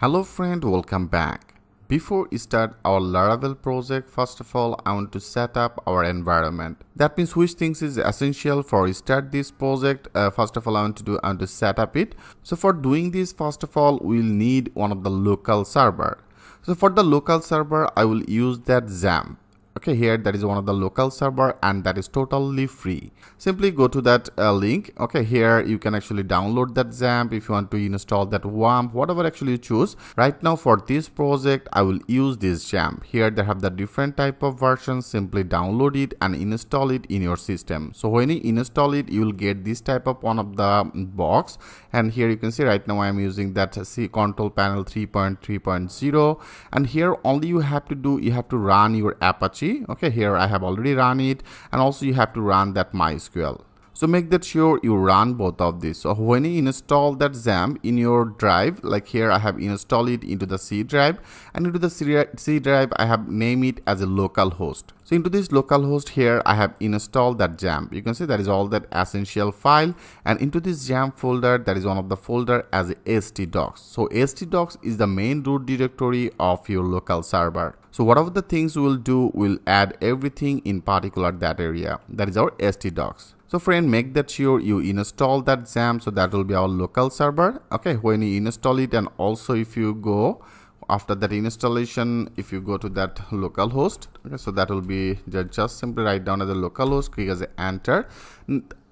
Hello friend, welcome back. Before we start our Laravel project, first of all, I want to set up our environment. That means which things is essential for start this project. First of all, I want to set up it. So for doing this, first of all, we'll need one of the local server. So for the local server, I will use that XAMPP. Okay, here that is one of the local server and that is totally free. Simply go to that link. Okay, here you can actually download that XAMPP if you want to install that WAMP, whatever actually you choose. Right now for this project, I will use this XAMPP. Here they have the different type of versions. Simply download it and install it in your system. So when you install it, you will get this type of one of the box. And here you can see right now I am using that control panel 3.3.0. And here only you have to do, you have to run your Apache. Okay, here I have already run it, and also you have to run that MySQL. So make that sure you run both of these. So when you install that XAMPP in your drive, like here I have installed it into the C drive, and into the C drive I have named it as a local host. So into this local host here I have installed that XAMPP. You can see that is all that essential file, and into this XAMPP folder that is one of the folder as a htdocs. So htdocs is the main root directory of your local server. So whatever the things we'll do, we'll add everything in particular that area. That is our htdocs. So friend, make that sure you install that XAMPP, so that will be our local server. Okay, when you install it, and also if you go after that installation, if you go to that local host, okay, so that will be just simply write down as a local host, click as a enter.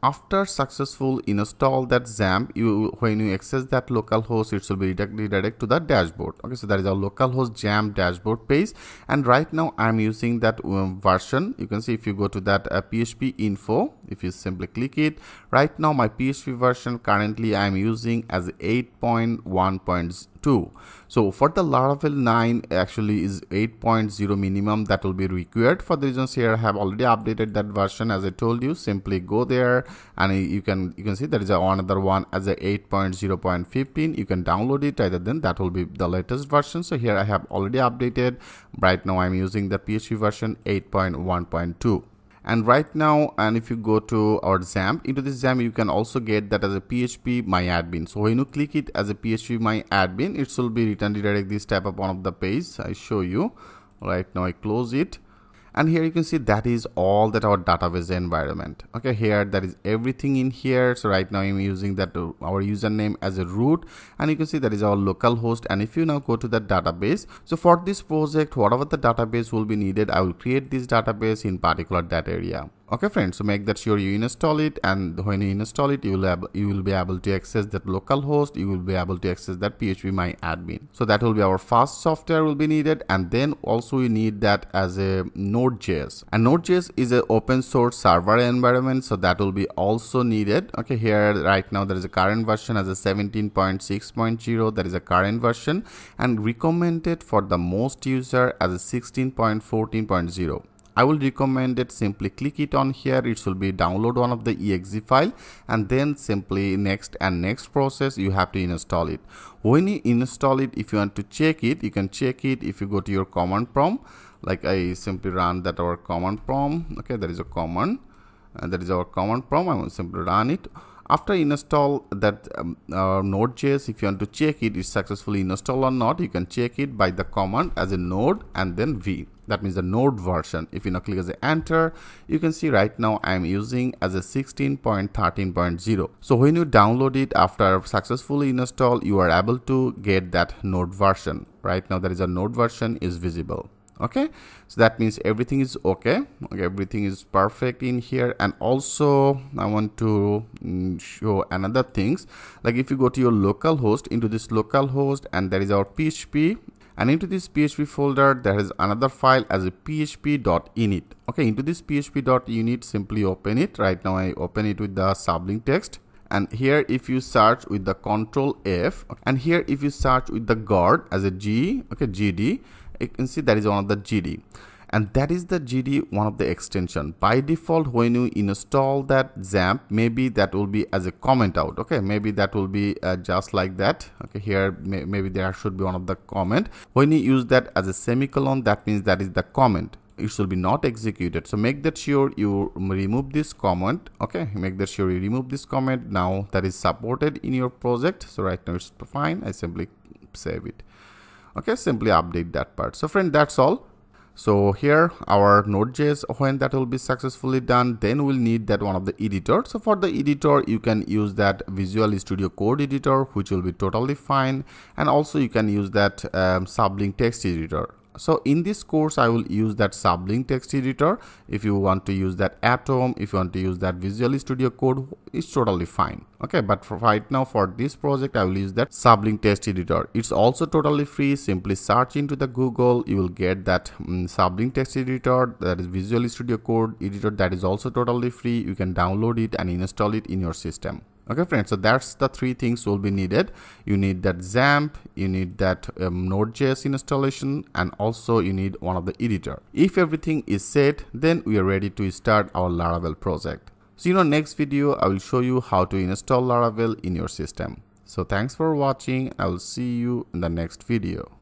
After successful install that XAMPP, when you access that local host, it will be redirect to the dashboard. Okay, so that is our local host XAMPP dashboard page, and right now I'm using that version. You can see if you go to that PHP info, if you simply click it, right now my PHP version currently I'm using as 8.1.2. So for the Laravel 9 actually is 8.0 minimum that will be required. For the reasons here I have already updated that version. As I told you, simply go there and you can see there is another one as a 8.0.15. you can download it, rather than that will be the latest version. So here I have already updated. Right now I'm using the PHP version 8.1.2. And right now, and if you go to our XAMPP, into this XAMPP you can also get that as a PHP my admin. So when you click it as a PHP my admin, it will be return redirect this type of one of the page I show you. Right now I close it, and here you can see that is all that our database environment. Okay, here that is everything in here. So right now I'm using that our username as a root, and you can see that is our local host. And if you now go to the database, so for this project, whatever the database will be needed, I will create this database in particular that area. Okay friends, so make that sure you install it, and when you install it, you will be able to access that local host. You will be able to access that PHP my admin. So that will be our first software will be needed, and then also you need that as a Node.js. And Node.js is an open source server environment, so that will be also needed. Okay, here right now there is a current version as a 17.6.0. that is a current version, and recommended for the most user as a 16.14.0. I will recommend it. Simply click it on here. It will be download one of the exe file, and then simply next process you have to install it. When you install it, if you want to check it, you can check it if you go to your command prompt. Like I simply run that our command prompt. Okay, there is a command, and that is our command prompt. I will simply run it. After install that Node.js, if you want to check it is successfully installed or not, you can check it by the command as a node and then v. That means the node version. If you now click as a enter, you can see right now I am using as a 16.13.0. So when you download it after successfully install, you are able to get that node version. Right now there is a node version is visible. Okay, so that means everything is okay. Everything is perfect in here. And also I want to show another things, like if you go to your local host, into this local host, and there is our PHP, and into this PHP folder there is another file as a php.init. okay, into this php.init, simply open it. Right now I open it with the sublink text, and here if you search with the control F, and here if you search with the guard as a G, okay, GD, you can see that is one of the GD, and that is the GD, one of the extension. By default, when you install that XAMPP, maybe that will be as a comment out. Okay, maybe that will be just like that. Okay, here maybe there should be one of the comment. When you use that as a semicolon, that means that is the comment. It should be not executed. So make that sure you remove this comment. Okay, make that sure you remove this comment. Now that is supported in your project. So right now it's fine. I simply save it. Okay, simply update that part. So friend, that's all. So here our Node.js, when that will be successfully done, then we'll need that one of the editor. So for the editor, you can use that Visual Studio Code editor, which will be totally fine. And also you can use that Sublime text editor. So in this course, I will use that Sublime text editor. If you want to use that Atom, if you want to use that Visual Studio Code, it's totally fine. Okay, but for right now, for this project, I will use that Sublime text editor. It's also totally free. Simply search into the Google. You will get that Sublime text editor, that is Visual Studio Code editor, that is also totally free. You can download it and install it in your system. Okay friends, so that's the three things will be needed. You need that XAMPP, you need that Node.js installation, and also you need one of the editor. If everything is set, then we are ready to start our Laravel project. So next video, I will show you how to install Laravel in your system. So thanks for watching. I will see you in the next video.